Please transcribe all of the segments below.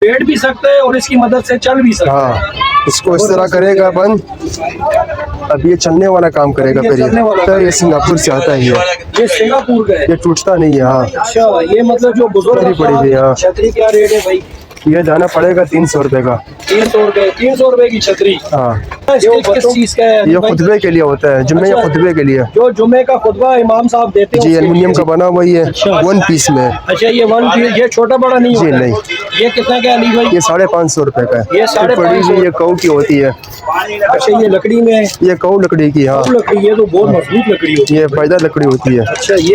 बैठ भी सकते हैं और इसकी मदद से चल भी सकते हैं। हाँ, इसको इस तरह करेगा बंद, अब ये चलने वाला काम करेगा। फिर ये सिंगापुर से आता है, ये सिंगापुर का है, ये टूटता नहीं है। हाँ, अच्छा ये मतलब जो बुजुर्ग पड़ी हुई है। हाँ, छतरी क्या रेट है भाई? ये जाना पड़ेगा 300 रुपए का। 300 रुपए, 300 रुपए की छतरी। हाँ, ये किस चीज का है? ये खुतबे के लिए होता है, जुम्मे या खुतबे के लिए। जो जुम्मे का खुतबा इमाम साहब देते हैं जी, एल्युमिनियम का बना हुआ है, अच्छा। 1 पीस में। अच्छा ये 1 पीस, ये छोटा बड़ा नहीं जी होता है? नहीं। ये कितना का अली भाई? ये 550 रुपए का है। ये 550। ये कऊ की होती है। अच्छा ये लकड़ी में है? ये कऊ लकड़ी की। हाँ, लकड़ी, ये तो बहुत मजबूत लकड़ी होती है। ये पैदा लकड़ी होती है। अच्छा ये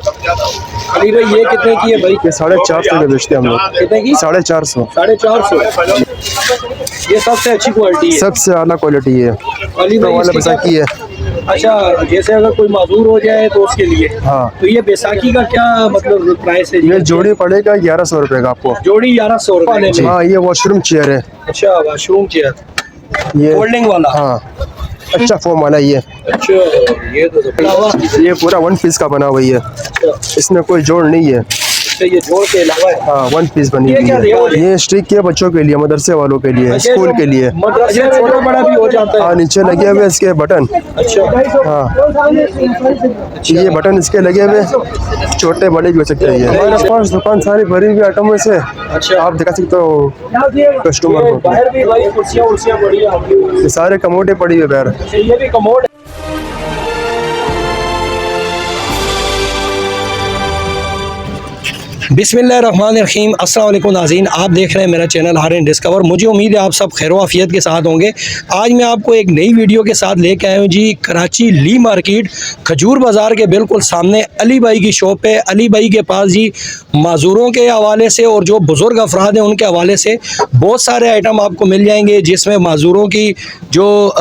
अली भाई ये कितने की है भाई? ये 450 के बेचते हैं हम लोग। कितने की? 450। 450। ये सबसे अच्छी क्वालिटी है, सबसे आला क्वालिटी है। अली भाई वाला इसकी बैसाखी है। अच्छा जैसे अगर कोई माजूर हो जाए तो उसके लिए। हाँ, तो ये बैसाखी का क्या मतलब प्राइस है? ये जोड़ी पड़ेगा 1100 रुपए का आपको। जोड़ी 1100 रुपए। हाँ, ये वॉशरूम चेयर है। अच्छा वॉशरूम चेयर, ये फोल्डिंग वाला। हाँ, अच्छा फोम वाला ये। अच्छा ये पूरा 1 पीस का बना हुआ है, इसमें कोई जोड़ नहीं है। ये जोड़ के अलावा है। हाँ, 1 पीस बनी ये हुई क्या दिया? है। ये स्टिक है बच्चों के लिए, मदरसे वालों के लिए, स्कूल के लिए। मदरसे में छोटा बड़ा भी हो जाता है। हाँ, नीचे लगे हुए इसके बटन। अच्छा हाँ, ये बटन इसके लगे हुए, छोटे बड़े भी हो सकते हैं। हमारे पास दुकान सारी भरी हुई आइटमों से। अच्छा आप दिखा सकते हो कस्टमर को। बाहर भी भाई कुर्सियाँ उर्सियाँ बढ़िया होती हैं। ये सारे कमोडे पड़ी हुई बाहर। अच्छा ये भी कमोड है। बिस्मिल्लाहिर्रहमानिर्रहीम, अस्सलाम वालेकुम नाज़रीन, आप देख रहे हैं मेरा चैनल हारिन डिस्कवर। मुझे उम्मीद है आप सब खैर आफियत के साथ होंगे। आज मैं आपको एक नई वीडियो के साथ लेके आया हूँ जी। कराची ली मार्केट खजूर बाज़ार के बिल्कुल सामने अली भाई की शॉप है। अली भाई के पास जी माजूरों के हवाले से और जो बुज़ुर्ग अफराद हैं उनके हवाले से बहुत सारे आइटम आपको मिल जाएंगे, जिसमें माजूरों की जो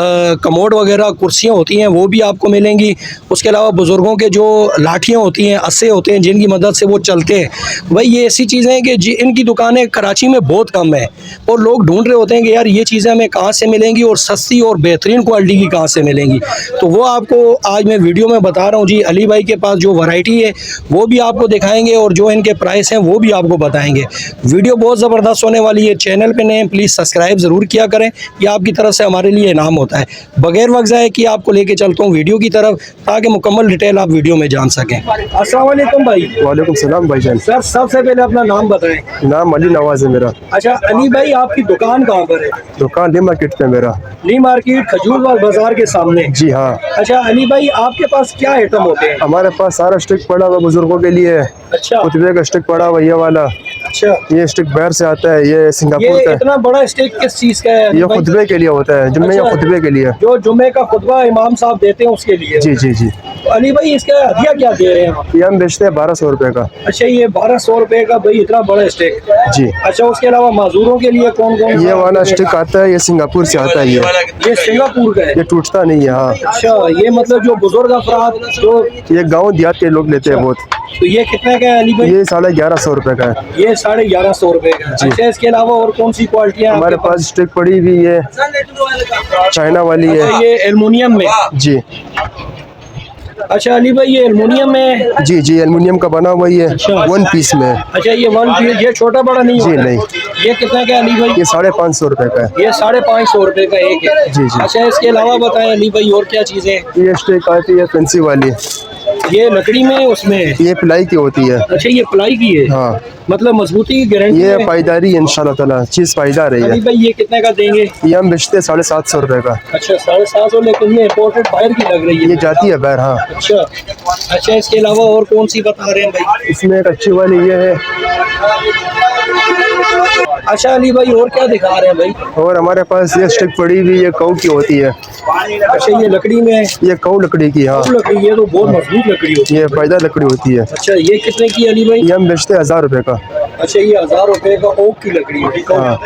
कमोड वगैरह कुर्सियाँ होती हैं वो भी आपको मिलेंगी। उसके अलावा बुज़ुर्गों के जो लाठियाँ होती हैं, अस्से होते हैं जिनकी मदद से वो चलते हैं, भाई ये ऐसी चीज़ें हैं कि इनकी दुकानें कराची में बहुत कम है और लोग ढूंढ रहे होते हैं कि यार ये चीज़ें हमें कहाँ से मिलेंगी और सस्ती और बेहतरीन क्वालिटी की कहाँ से मिलेंगी। तो वो आपको आज मैं वीडियो में बता रहा हूँ जी। अली भाई के पास जो वैरायटी है वो भी आपको दिखाएंगे और जो इनके प्राइस हैं वो भी आपको बताएंगे। वीडियो बहुत ज़बरदस्त होने वाली है। चैनल पर नए प्लीज़ सब्सक्राइब ज़रूर किया करें, यह आपकी तरफ से हमारे लिए इनाम होता है। बगैर वक्त ज़ाये कि आपको लेके चलता हूँ वीडियो की तरफ, ताकि मुकम्मल डिटेल आप वीडियो में जान सकें। अस्सलाम वालेकुम भाई। वालेकुम सलाम भाईजान। सर सबसे पहले अपना नाम बताएं। नाम अली नवाज है मेरा। अच्छा अली भाई आपकी दुकान कहाँ पर है? दुकान ली मार्केट पे मेरा। ली मार्केट खजूर बाजार के सामने। जी हाँ। अच्छा अली भाई आपके पास क्या आइटम होते हैं? हमारे पास सारा स्टिक पड़ा हुआ बुजुर्गों के लिए। अच्छा खुतबे का स्टिक पड़ा हुआ ये वाला। अच्छा ये स्टिक बाहर से आता है, ये सिंगापुर ये का है। इतना बड़ा स्टिक किस चीज का है? ये खुतबे के लिए होता है, जुम्मे या अच्छा। खुतबे के लिए। जो जुम्मे का खुतबा इमाम साहब देते हैं उसके लिए। जी जी जी। तो अली भाई इसका हदिया क्या दे रहे हैं आप? ये हम बेचते हैं 1200 रुपए का। अच्छा ये 1200 रुपए का भाई, इतना बड़ा स्टिक। जी। अच्छा उसके अलावा माजूरों के लिए कौन कौन? ये वाला स्टिक आता है, ये सिंगापुर से आता है। ये सिंगापुर का है, ये टूटता नहीं है। हाँ, अच्छा ये मतलब जो बुजुर्ग अफराद जो, ये गाँव देहात के लोग लेते हैं बहुत। तो ये कितने का है अली भाई? ये 1150 रुपए का है। ये 1150 रुपए का। अच्छा इसके अलावा और कौन सी क्वालिटियाँ हमारे पास स्टिक पड़ी हुई है, चाइना वाली है। ये एल्युमिनियम में? जी अच्छा अली भाई ये एल्युमिनियम में? जी जी, एल्युमिनियम का बना हुआ है, 1 पीस में। अच्छा ये 1 पीस, ये छोटा बड़ा नहीं जी होता? नहीं। ये कितना का है अली भाई? ये 550 रुपए का है। ये 550 रुपए का एक है। जी जी। अच्छा इसके अलावा बताएं अली भाई और क्या चीजें? ये स्टिक आती है फैंसी वाली, ये लकड़ी में उसमें? ये प्लाई की होती है। अच्छा ये प्लाई की है? हाँ, मतलब मजबूती की गारंटी ये है? पायदारी है इंशाल्लाह ताला, चीज पायदार है अली ये। भाई ये कितने का देंगे? ये हम बेचते हैं 750 रुपए का। अच्छा 750, लेकिन ये इम्पोर्टेड बाहर की लग रही है। ये जाती है बाहर। हाँ। अच्छा अच्छा इसके अलावा और कौन सी बता रहे हैं भाई? इसमें एक अच्छी वाली ये है। अच्छा अली भाई और क्या दिखा रहे हैं भाई? और हमारे पास ये स्टिक पड़ी हुई, ये कऊ की होती है। अच्छा ये लकड़ी में है? ये कऊ लकड़ी की। हाँ, लकड़ी, ये तो बहुत मजबूत लकड़ी होती है। ये पायदार लकड़ी होती है। अच्छा ये कितने की अली भाई? ये हम बेचते हैं 1000 रुपए का। अच्छा ये 1000 रुपए का ओक की लकड़ी है। हाँ।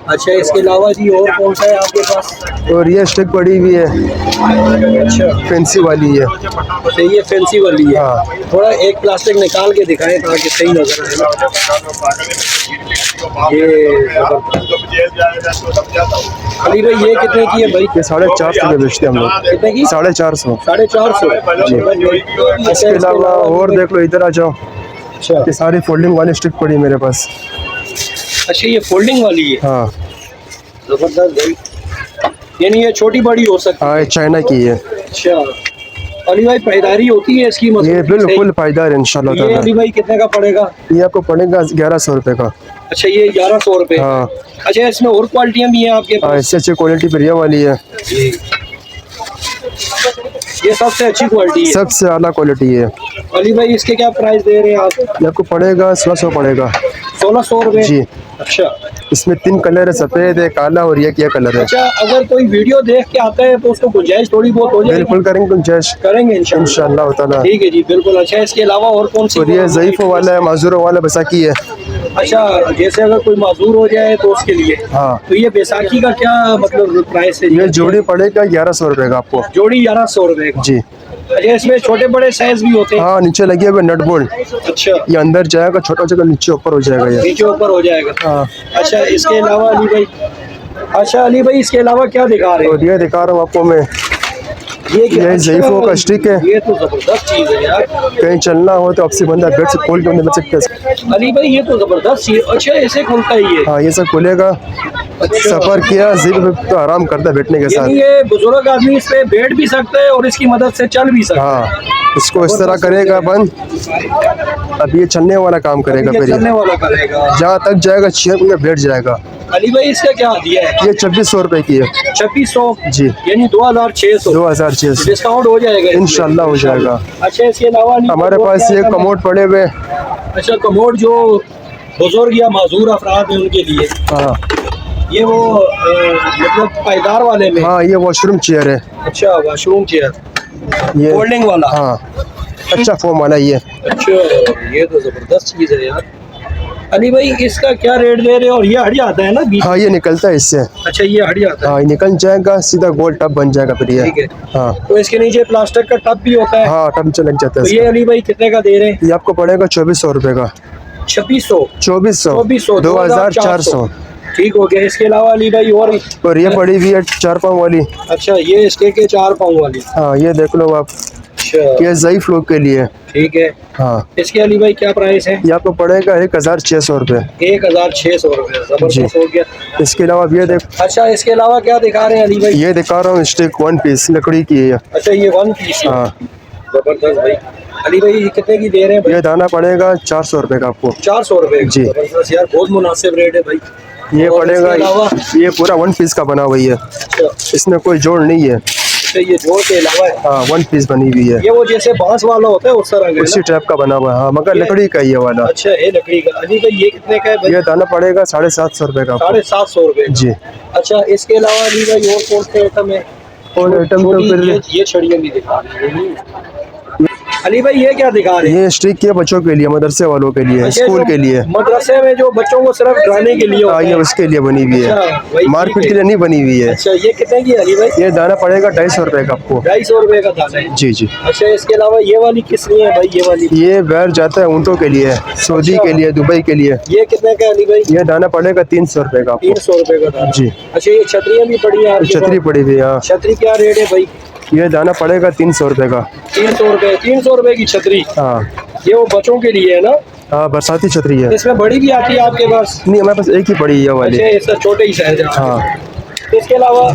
अच्छा इसके अलावा जी और कौन सा है आपके पास? और ये स्टिक पड़ी हुई है, अच्छा फैंसी वाली है। अच्छा ये फैंसी वाली है। हाँ। थोड़ा एक प्लास्टिक निकाल के दिखाएं ताकि सही नजर आए ना। ये अली भाई ये कितने की है भाई? ये 450 के बेचते हैं हम लोग। कितने की? 450। 450 जी। इसके अलावा और देख लो, इधर आ जाओ। अच्छा ये सारी फोल्डिंग वाली स्टिक पड़ी है मेरे पास। अच्छा ये फोल्डिंग वाली है, हाँ जबरदस्त भाई, यानी ये छोटी बड़ी हो सकती हाँ, ये चाइना की है। है। अच्छा अली भाई पायदारी होती है इसकी, मतलब ये बिल्कुल पायदार है इंशाल्लाह ये ताला। अली भाई कितने का पड़ेगा? ये आपको पड़ेगा 1100 रुपये का। अच्छा ये 1100 रुपये। हाँ अच्छा इसमें और क्वालिटियाँ भी हैं आपके हाँ, पास? इससे अच्छी क्वालिटी फिर ये वाली है, ये सबसे अच्छी क्वालिटी है, सबसे आला क्वालिटी है। अली भाई इसके क्या प्राइस दे रहे हैं आप? ये आपको पड़ेगा 1600 पड़ेगा 1600 रुपये जी। अच्छा इसमें 3 कलर है, सफ़ेद है, काला और ये क्या कलर है। अच्छा, अगर कोई वीडियो देख के आता है तो उसको गुंजाइश थोड़ी बहुत हो जाएगी? बिल्कुल करेंगे गुंजाइश करेंगे इंशाल्लाह। इंशाल्लाह ताला। ठीक है जी बिल्कुल। अच्छा इसके अलावा और कौन सी? और ये ज़ईफ़ों वाला है, माजूरों वाला, बैसाखी है। अच्छा जैसे अगर कोई माजूर हो जाए तो उसके लिए, हाँ तो ये बैसाखी का क्या मतलब प्राइस है? ये जोड़ी पड़ेगा 1100 रुपये का आपको जोड़ी 1100 रुपये का। जी। अच्छा इसमें छोटे बड़े साइज भी होते हैं? हाँ नीचे लगे हुए नट बोल्ट, अच्छा ये अंदर जाएगा, छोटा जगह नीचे ऊपर हो जाएगा ये। नीचे ऊपर हो जाएगा। हाँ अच्छा इसके अलावा अली भाई, अच्छा अली भाई इसके अलावा क्या दिखा रहे हैं? और ये दिखा रहा हूँ आपको मैं, ये क्या? ये ज़ईफ़ों का स्टिक है। ये तो जबरदस्त चीज है यार। कहीं चलना हो तो आपसे बंदा बेड से खोल के अंदर बैठ सकते हैं। अली भाई ये तो जबरदस्त चीज। अच्छा ऐसे खुलता ही है? हाँ ये सब खुलेगा, अच्छा। सफ़र किया जिप पे तो आराम करता है बैठने के साथ। यानी ये बुजुर्ग आदमी इस पे बैठ भी सकता है और इसकी मदद से चल भी सकता है। हाँ इसको इस तरह करेगा बंद, अब ये चलने वाला काम करेगा, ये फिर चलने ये वाला करेगा। जहाँ तक जाएगा चेयर में बैठ जाएगा। अली भाई इसका क्या दिया है? ये 2600 रुपये की है 2600 जी। यानी 2600। 2600 डिस्काउंट हो जाएगा इसमें? इंशाल्लाह हो जाएगा। अच्छा इसके अलावा अली हमारे भाई और पास क्या ये है? कमोड पड़े हुए। अच्छा कमोड जो बुजुर्ग या माजूर अफराद हैं उनके लिए, हाँ ये वो मतलब पायदार वाले में? हाँ, ये वॉशरूम चेयर है, अच्छा वॉशरूम चेयर, ये फोल्डिंग वाला। हाँ अच्छा फोम वाला ये। अच्छा ये तो जबरदस्त चीज है यार। अली भाई इसका क्या रेट दे रहे हो? और ये हट जाता है ना बीच? हाँ ये निकलता है इससे। अच्छा ये हट जाता है। हाँ ये निकल जाएगा, सीधा गोल टब बन जाएगा फिर ये। ठीक है। हाँ तो इसके नीचे प्लास्टिक का टब भी होता है? हाँ टब से लग जाता है तो ये इसका। अली भाई कितने का दे रहे हैं? ये आपको पड़ेगा 2400 रुपये का। 2600 2400 2400। ठीक हो गया। इसके अलावा अली भाई और ये पड़ी हुई है 4 पाँव वाली। अच्छा ये इसके के 4 पाँव वाली। हाँ ये देख लो आप, अच्छा ये ज़ईफ़ लोग के लिए। ठीक है। हाँ इसके अली भाई क्या प्राइस है? ये आपको पड़ेगा 1600 रुपये। 1600 रुपये। जबरदस्त हो गया। इसके अलावा ये देख, अच्छा इसके अलावा क्या दिखा रहे हैं अली भाई? ये दिखा रहा हूँ स्टिक 1 पीस लकड़ी की है। अच्छा ये 1 पीस। हाँ जबरदस्त भाई। अली भाई ये कितने की दे रहे हैं भाई? ये दाना पड़ेगा 400 रुपये का आपको। 400 रुपये जी। जबरदस्त यार, बहुत मुनासिब रेट है भाई। ये और पड़ेगा, इसके अलावा? ये पूरा 1 पीस का बना हुआ है, अच्छा इसमें कोई जोड़ नहीं है। अच्छा, ये जोड़ के अलावा है? हाँ 1 पीस बनी हुई है, ये वो जैसे बांस वाला होता है उस तरह का है उसी ना? टाइप का बना हुआ है। हाँ मगर ये- लकड़ी का ये वाला। अच्छा है लकड़ी का। अली भाई ये कितने का है भाई? ये दाना पड़ेगा 750 रुपये का आपको। 750 रुपये। जी। अच्छा इसके अलावा अली भाई और कौन से आइटम है? और आइटम तो छोटी फिर ये छड़ियाँ भी दिखा रहे हैं। अली भाई ये क्या दिखा रहे हैं? ये स्टिक किया बच्चों के लिए, मदरसे वालों के लिए, अच्छा, स्कूल जो के लिए। मदरसे में जो बच्चों को सिर्फ डराने के लिए हाँ होता ये है। उसके लिए बनी हुई अच्छा, है, वही मारपीट ठीक के है। लिए नहीं बनी हुई है। अच्छा ये कितने की है अली भाई? ये दाना पड़ेगा 250 रुपये का आपको। 250 रुपये का दाना है। जी जी। अच्छा इसके अलावा ये वाली किस लिए है भाई? ये वाली ये बैर जाता है ऊँटों के लिए, सऊदी अच्छा। के लिए, दुबई के लिए। ये कितने का है अली भाई? ये दाना पड़ेगा 300 रुपये का आपको। 300 रुपये का दाना। जी। अच्छा ये छतरियाँ भी पड़ी है आपके छतरी पास? पड़ी हुई है। हाँ छतरी क्या रेट है भाई? ये दाना पड़ेगा 300 रुपये का। 300 रुपये। 300 रुपये की छतरी। हाँ ये वो बच्चों के लिए है ना? हाँ बरसाती छतरी है। इसमें बड़ी भी आती है आपके पास? नहीं हमारे पास एक ही पड़ी है ये वाली। अच्छा इसका छोटे ही साइज है। हाँ इसके अलावा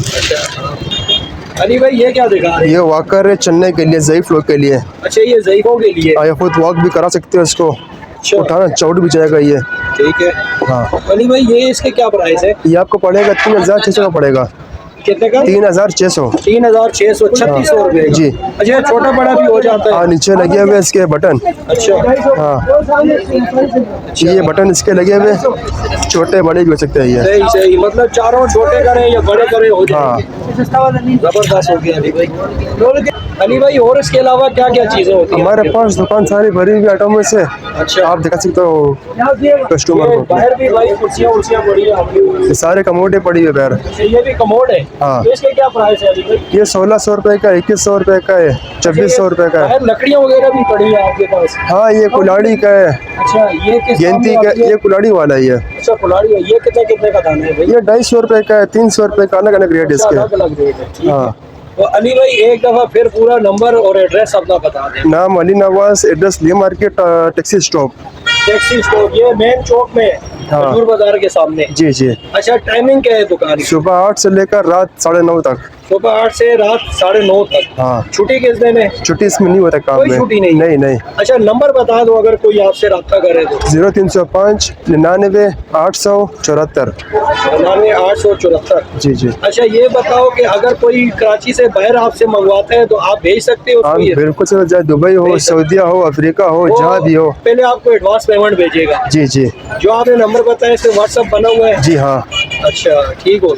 अली भाई ये क्या दिखा रहे हैं? ये वॉकर है चलने के लिए, ज़ईफ़ लोग के लिए। अच्छा ये ज़ईफ़ों के लिए। हाँ ये खुद वॉक भी करा सकते हो, इसको अच्छा उठाना चौड़ भी जाएगा ये। ठीक है। हाँ अली भाई ये इसके क्या प्राइस है? ये आपको पड़ेगा 3600 का पड़ेगा। कितने का? 3600। 3600। 3600 रुपये। जी। अच्छा छोटा बड़ा भी हो जाता है? हाँ नीचे लगे हुए इसके बटन। अच्छा हाँ ये बटन इसके लगे हुए, छोटे बड़े भी हो सकते हैं ये। सही सही, मतलब चारों छोटे करें या बड़े करें हो हाँ। जाएंगे। जबरदस्त हो गया अली भाई। अली भाई और इसके अलावा क्या क्या चीजें होती हैं हमारे आपके पास दुकान सारी भरी हुई आइटमों से। अच्छा आप दिखा सकते हो कस्टमर ये को। बाहर भी भाई कुर्सियाँ उर्सियाँ पड़ी है आपकी? ये सारे कमोडे पड़ी हुई बैर। अच्छा, ये भी कमोड है? हाँ। तो इसके क्या प्राइस है अली भाई? ये 1600 रुपये का, 2100 रुपये का है, 2600 रुपये का है। बाहर लकड़ियाँ वगैरह भी पड़ी है आपके पास? हाँ ये कुल्हाड़ी का है, अच्छा ये किस काम गेंती में का, आती है? ये कुल्हाड़ी वाला ही है। अच्छा कुल्हाड़ी है। ये कितने कितने का दाना है भाई? ये 250 रुपये का है, 300 रुपये का, अलग अलग रेट अच्छा, इसके। अलग अलग रेट है। ठीक है। हाँ तो अली भाई एक दफ़ा फिर पूरा नंबर और एड्रेस अपना बता दें। नाम Ali Nawaz, address Lea market, taxi stop. Taxi stop ये मेन चौक में है, हाँ। खजूर बाजार के सामने। जी जी। अच्छा, टाइमिंग क्या है दुकान की? सुबह 8 से लेकर रात 9:30 तक। सुबह 8 से रात 9:30 तक। हाँ। छुट्टी किस दिन है? छुट्टी इसमें नहीं होता काम कोई में। छुट्टी नहीं? नहीं नहीं। अच्छा, नंबर बता दो अगर कोई आपसे रब्ता करे तो। 0305 99 874। 99 874। जी जी। अच्छा, ये बताओ कि अगर कोई कराची से बाहर आपसे मंगवाता है तो आप भेज सकते हो हाँ उसको? ये बिल्कुल सर, चाहे दुबई हो, भेज सकते। सऊदीया हो, अफ्रीका हो, वो जहाँ भी हो। पहले आपको एडवांस पेमेंट भेजेगा। जी जी। जो आपने नंबर बताया इस पे व्हाट्सएप बना हुआ है? जी हाँ। अच्छा, ठीक हो।